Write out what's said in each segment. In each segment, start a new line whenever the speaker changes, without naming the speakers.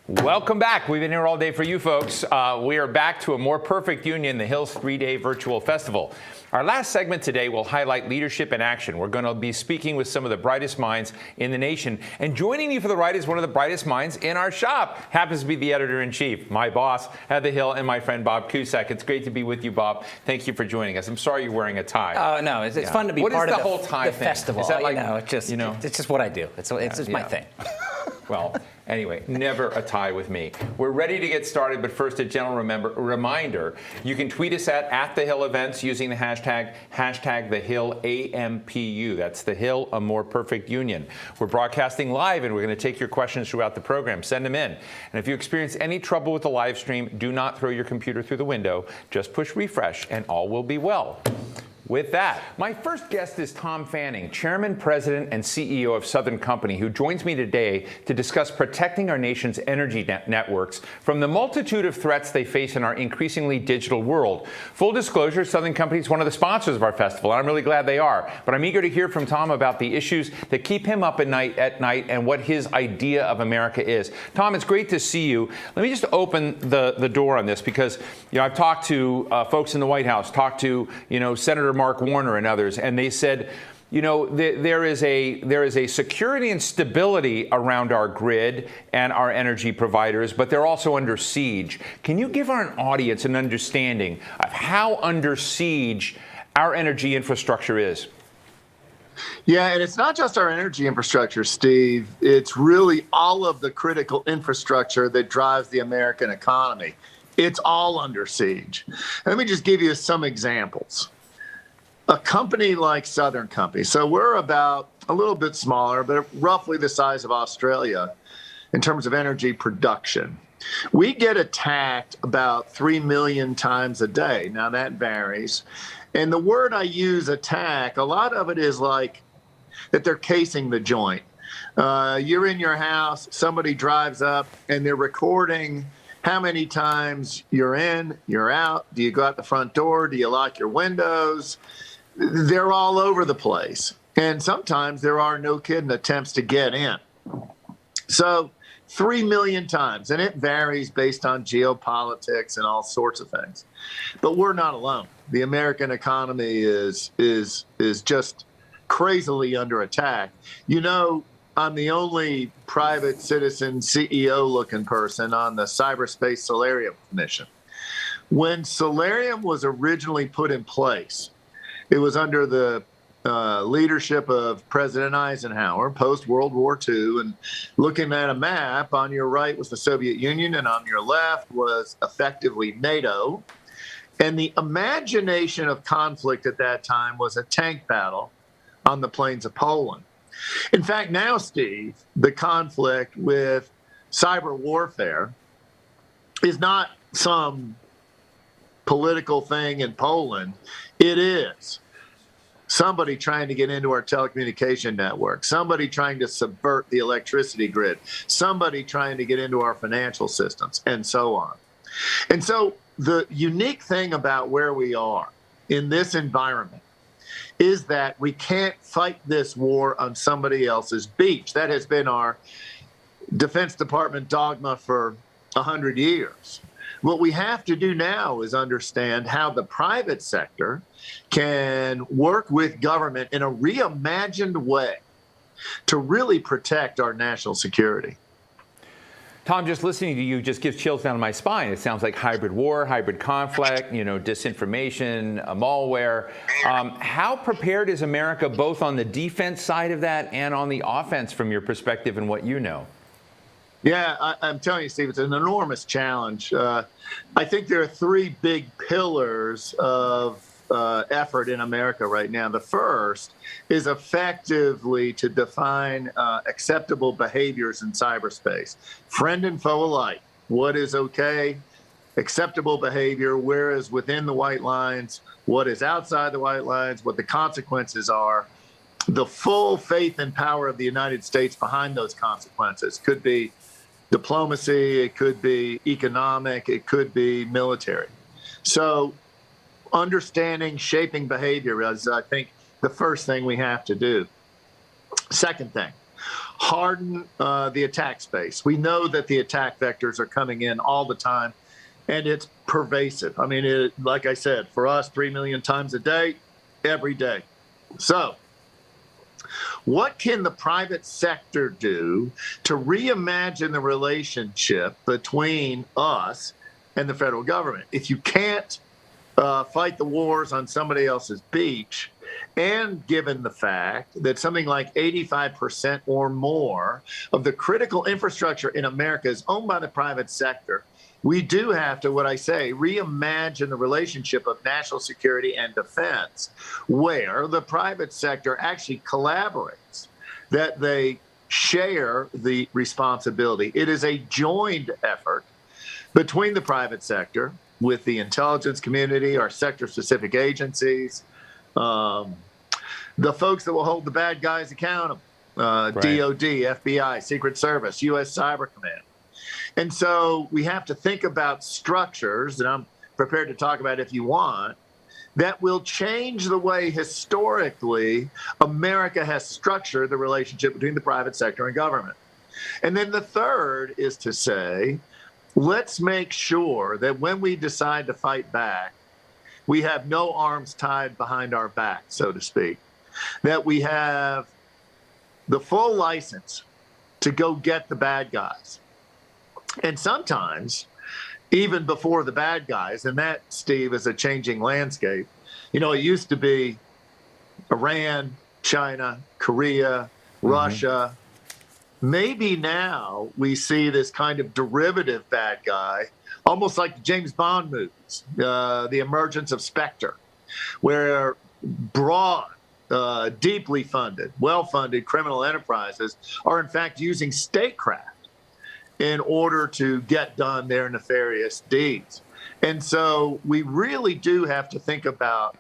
Welcome back. We've been here all day for you folks. We are back to a more perfect union, the Hill's 3-day virtual festival. Our last segment today will highlight leadership in action. We're going to be speaking with some of the brightest minds in the nation. And joining me for the ride is one of the brightest minds in our shop. Happens to be the editor-in-chief, my boss at the Hill, and my friend Bob Cusack. It's great to be with you, Bob. Thank you for joining us. I'm sorry you're wearing a tie.
Oh, no, it's fun to be part of the
whole tie
the
thing?
festival.
Is that like,
it's just what I do. It's my thing.
Well, anyway, never a tie with me. We're ready to get started, but first a gentle reminder. You can tweet us at The Hill Events using the hashtag #TheHillAMPU. That's The Hill, a more perfect union. We're broadcasting live, and we're going to take your questions throughout the program. Send them in. And if you experience any trouble with the live stream, do not throw your computer through the window. Just push refresh, and all will be well. With that, my first guest is Tom Fanning, Chairman, President, and CEO of Southern Company, who joins me today to discuss protecting our nation's energy networks from the multitude of threats they face in our increasingly digital world. Full disclosure, Southern Company is one of the sponsors of our festival, and I'm really glad they are. But I'm eager to hear from Tom about the issues that keep him up at night and what his idea of America is. Tom, it's great to see you. Let me just open the door on this because I've talked to folks in the White House, talked to Senator Mark Warner and others, and they said, there is a security and stability around our grid and our energy providers, but they're also under siege. Can you give our audience an understanding of how under siege our energy infrastructure is?
Yeah, and it's not just our energy infrastructure, Steve. It's really all of the critical infrastructure that drives the American economy. It's all under siege. Let me just give you some examples. A company like Southern Company, so we're about a little bit smaller, but roughly the size of Australia in terms of energy production. We get attacked about 3 million times a day. Now that varies. And the word I use, attack, a lot of it is like that they're casing the joint. You're in your house, somebody drives up and they're recording how many times you're in, you're out. Do you go out the front door? Do you lock your windows? They're all over the place. And sometimes there are, no kidding, attempts to get in. So 3 million times, and it varies based on geopolitics and all sorts of things. But we're not alone. The American economy is just crazily under attack. I'm the only private citizen CEO-looking person on the Cyberspace Solarium Commission. When Solarium was originally put in place, it was under the leadership of President Eisenhower, post-World War II, and looking at a map, on your right was the Soviet Union, and on your left was effectively NATO. And the imagination of conflict at that time was a tank battle on the plains of Poland. In fact, now, Steve, the conflict with cyber warfare is not some political thing in Poland. It is somebody trying to get into our telecommunication network, somebody trying to subvert the electricity grid, somebody trying to get into our financial systems, and so on. And so the unique thing about where we are in this environment is that we can't fight this war on somebody else's beach. That has been our Defense Department dogma for 100 years. What we have to do now is understand how the private sector can work with government in a reimagined way to really protect our national security.
Tom, just listening to you just gives chills down my spine. It sounds like hybrid war, hybrid conflict, disinformation, malware. How prepared is America both on the defense side of that and on the offense from your perspective and what you know?
Yeah, I'm telling you, Steve, it's an enormous challenge. I think there are 3 big pillars of effort in America right now. The first is effectively to define acceptable behaviors in cyberspace. Friend and foe alike. What is okay? Acceptable behavior, where is within the white lines, what is outside the white lines, what the consequences are. The full faith and power of the United States behind those consequences could be diplomacy, it could be economic, it could be military. So understanding, shaping behavior is, I think, the first thing we have to do. Second thing, harden the attack space. We know that the attack vectors are coming in all the time, and it's pervasive. I mean, like I said, for us, 3 million times a day, every day. So what can the private sector do to reimagine the relationship between us and the federal government? If you can't fight the wars on somebody else's beach, and given the fact that something like 85% or more of the critical infrastructure in America is owned by the private sector, we do have to, what I say, reimagine the relationship of national security and defense, where the private sector actually collaborates, that they share the responsibility. It is a joined effort between the private sector with the intelligence community, our sector-specific agencies, the folks that will hold the bad guys accountable, right. DOD, FBI, Secret Service, U.S. Cyber Command. And so we have to think about structures that I'm prepared to talk about if you want, that will change the way historically America has structured the relationship between the private sector and government. And then the third is to say, let's make sure that when we decide to fight back, we have no arms tied behind our back, so to speak, that we have the full license to go get the bad guys. And sometimes, even before the bad guys, and that, Steve, is a changing landscape. You know, it used to be Iran, China, Korea, Russia. Maybe now we see this kind of derivative bad guy, almost like the James Bond movies, the emergence of Spectre, where broad, deeply funded, well-funded criminal enterprises are in fact using statecraft in order to get done their nefarious deeds. And so we really do have to think about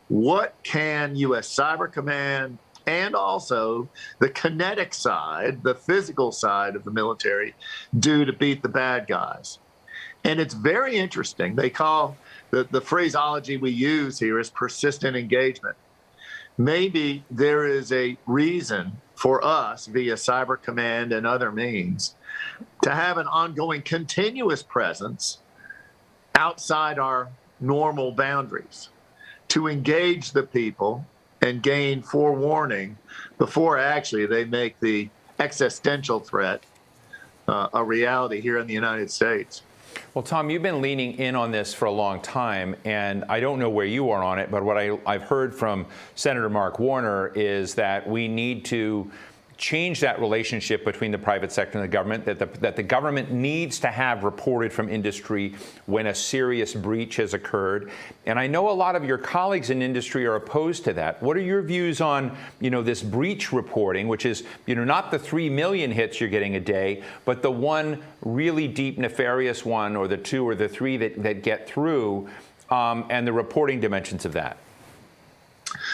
what can U.S. Cyber Command and also the kinetic side, the physical side of the military, do to beat the bad guys. And it's very interesting. They call the phraseology we use here is persistent engagement. Maybe there is a reason for us via Cyber Command and other means to have an ongoing continuous presence outside our normal boundaries, to engage the people and gain forewarning before actually they make the existential threat a reality here in the United States.
Well, Tom, you've been leaning in on this for a long time, and I don't know where you are on it, but what I've heard from Senator Mark Warner is that we need to change that relationship between the private sector and the government, that the government needs to have reported from industry when a serious breach has occurred. And I know a lot of your colleagues in industry are opposed to that. What are your views on, this breach reporting, which is, not the 3 million hits you're getting a day, but the one really deep nefarious one, or the two or the three that get through, and the reporting dimensions of that?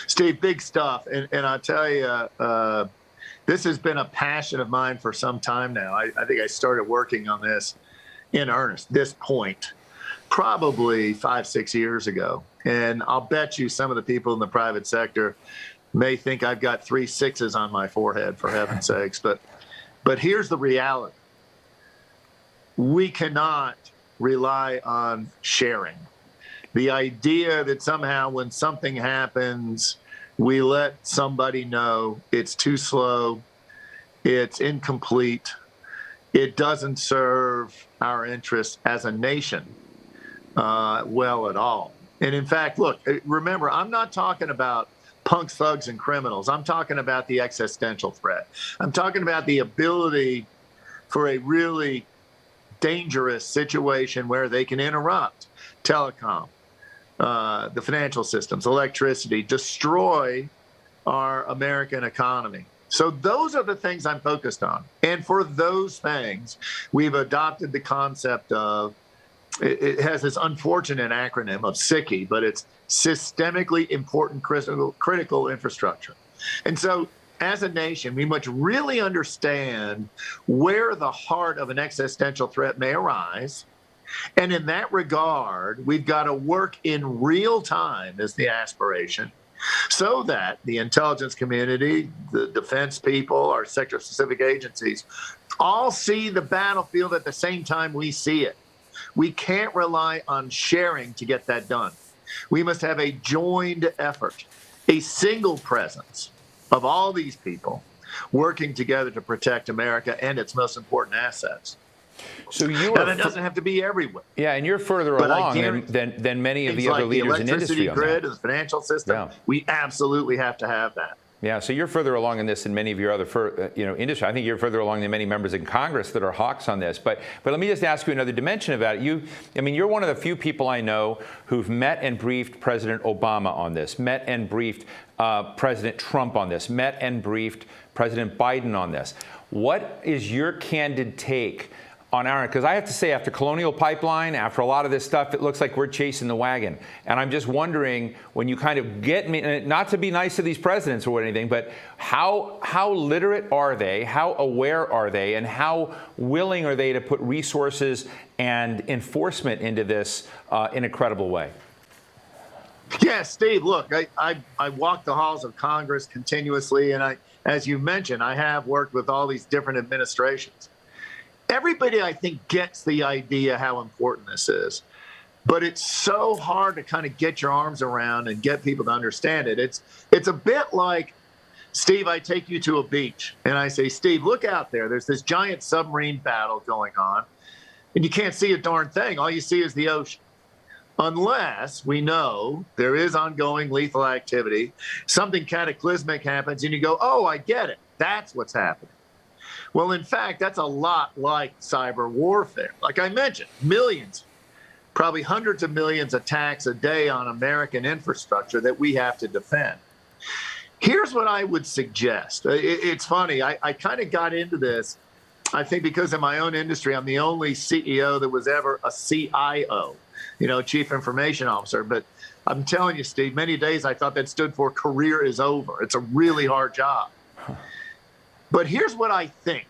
Steve, big stuff. And I'll tell you, this has been a passion of mine for some time now. I think I started working on this in earnest, this point, probably 5-6 years ago. And I'll bet you some of the people in the private sector may think I've got 3 6s on my forehead, for heaven's sakes. But here's the reality. We cannot rely on sharing. The idea that somehow when something happens, we let somebody know it's too slow, it's incomplete, it doesn't serve our interests as a nation well at all. And in fact, look, remember, I'm not talking about punks, thugs, and criminals. I'm talking about the existential threat. I'm talking about the ability for a really dangerous situation where they can interrupt telecom, the financial systems, electricity, destroy our American economy. So those are the things I'm focused on. And for those things, we've adopted the concept of, it has this unfortunate acronym of SICI, but it's systemically important critical infrastructure. And so as a nation, we must really understand where the heart of an existential threat may arise. And in that regard, we've got to work in real time is the aspiration so that the intelligence community, the defense people, our sector-specific agencies, all see the battlefield at the same time we see it. We can't rely on sharing to get that done. We must have a joined effort, a single presence of all these people working together to protect America and its most important assets.
So you
now, that doesn't have to be everywhere.
Yeah, and you're further along than many of the other leaders in industry on that.
The electricity grid, the financial system, we absolutely have to have that.
Yeah, so you're further along in this than many of your other industry. I think you're further along than many members in Congress that are hawks on this. But let me just ask you another dimension about it. You're one of the few people I know who've met and briefed President Obama on this, met and briefed President Trump on this, met and briefed President Biden on this. What is your candid take on our, because I have to say, after Colonial Pipeline, after a lot of this stuff, it looks like we're chasing the wagon. And I'm just wondering, when you kind of get me, not to be nice to these presidents or anything, but how literate are they, how aware are they, and how willing are they to put resources and enforcement into this in a credible way?
Yeah, Steve, look, I walk the halls of Congress continuously, and as you mentioned, I have worked with all these different administrations. Everybody, I think, gets the idea how important this is, but it's so hard to kind of get your arms around and get people to understand it. It's a bit like, Steve, I take you to a beach and I say, Steve, look out there. There's this giant submarine battle going on, and you can't see a darn thing. All you see is the ocean. Unless we know there is ongoing lethal activity, something cataclysmic happens, and you go, oh, I get it. That's what's happening. Well, in fact, that's a lot like cyber warfare. Like I mentioned, millions, probably hundreds of millions attacks a day on American infrastructure that we have to defend. Here's what I would suggest. It's funny. I kind of got into this, I think, because in my own industry, I'm the only CEO that was ever a CIO, Chief Information Officer. But I'm telling you, Steve, many days I thought that stood for career is over. It's a really hard job. But here's what I think.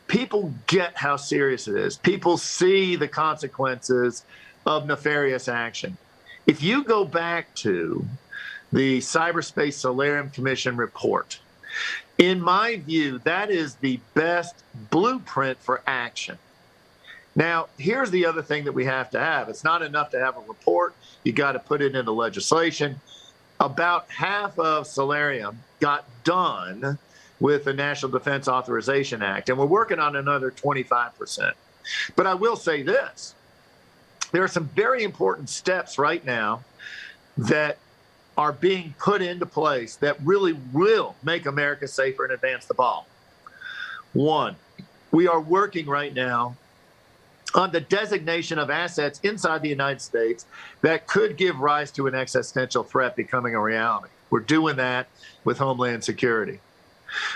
People get how serious it is. People see the consequences of nefarious action. If you go back to the Cyberspace Solarium Commission report, in my view, that is the best blueprint for action. Now, here's the other thing that we have to have. It's not enough to have a report. You got to put it into legislation. About half of Solarium got done with the National Defense Authorization Act, and we're working on another 25%. But I will say this. There are some very important steps right now that are being put into place that really will make America safer and advance the ball. One, we are working right now on the designation of assets inside the United States that could give rise to an existential threat becoming a reality. We're doing that with Homeland Security.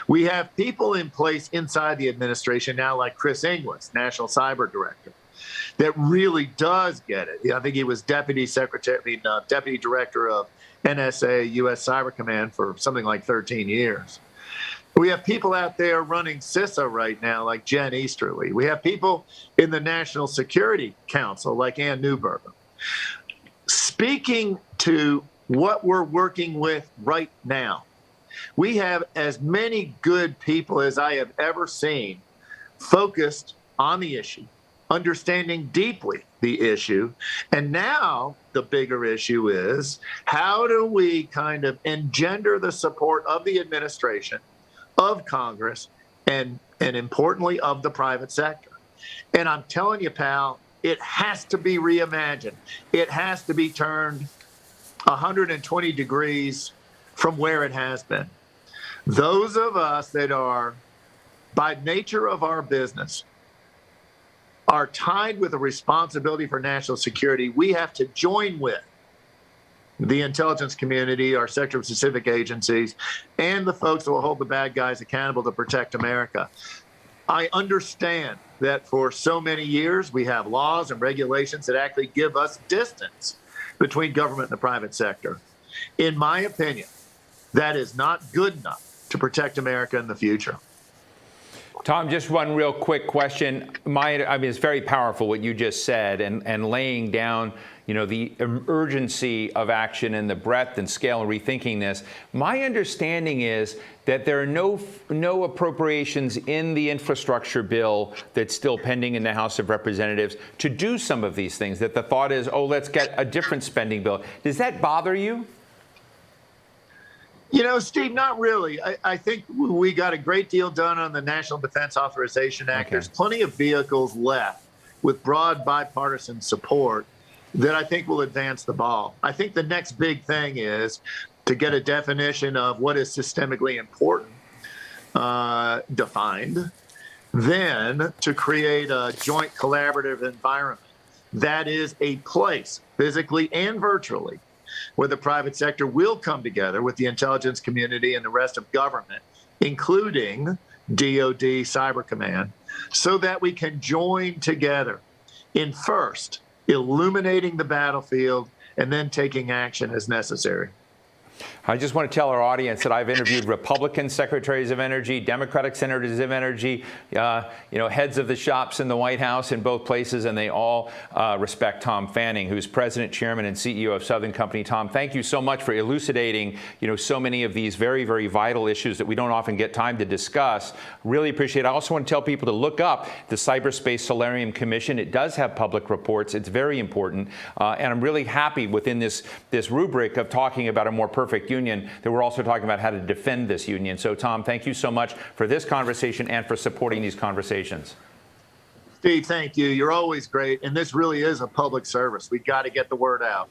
We have people in place inside the administration now, like Chris Inglis, National Cyber Director, that really does get it. I think he was Deputy Director of NSA, U.S. Cyber Command, for something like 13 years. We have people out there running CISA right now, like Jen Easterly. We have people in the National Security Council, like Ann Neuberger. Speaking to what we're working with right now, we have as many good people as I have ever seen focused on the issue, understanding deeply the issue. And now the bigger issue is, how do we kind of engender the support of the administration, of Congress, and importantly, of the private sector? And I'm telling you, pal, it has to be reimagined. It has to be turned 120 degrees from where it has been. Those of us that are, by nature of our business, are tied with a responsibility for national security, we have to join with the intelligence community, our sector-specific agencies, and the folks that will hold the bad guys accountable to protect America. I understand that for so many years, we have laws and regulations that actually give us distance between government and the private sector. In my opinion, that is not good enough to protect America in the future.
Tom, just one real quick question. I mean, it's very powerful what you just said, and laying down, the urgency of action and the breadth and scale and rethinking this. My understanding is that there are no appropriations in the infrastructure bill that's still pending in the House of Representatives to do some of these things. That the thought is, let's get a different spending bill. Does that bother you?
Steve, not really. I think we got a great deal done on the National Defense Authorization Act. Okay. There's plenty of vehicles left with broad bipartisan support that I think will advance the ball. I think the next big thing is to get a definition of what is systemically important defined, then to create a joint collaborative environment that is a place, physically and virtually, where the private sector will come together with the intelligence community and the rest of government, including DoD Cyber Command, so that we can join together in first illuminating the battlefield and then taking action as necessary.
I just want to tell our audience that I've interviewed Republican secretaries of energy, Democratic senators of energy, heads of the shops in the White House in both places, and they all respect Tom Fanning, who's president, chairman, and CEO of Southern Company. Tom, thank you so much for elucidating, so many of these very, very vital issues that we don't often get time to discuss. Really appreciate it. I also want to tell people to look up the Cyberspace Solarium Commission. It does have public reports. It's very important, and I'm really happy within this rubric of talking about a more perfect union that we're also talking about how to defend this union. So, Tom, thank you so much for this conversation and for supporting these conversations.
Steve, thank you. You're always great. And this really is a public service. We've got to get the word out.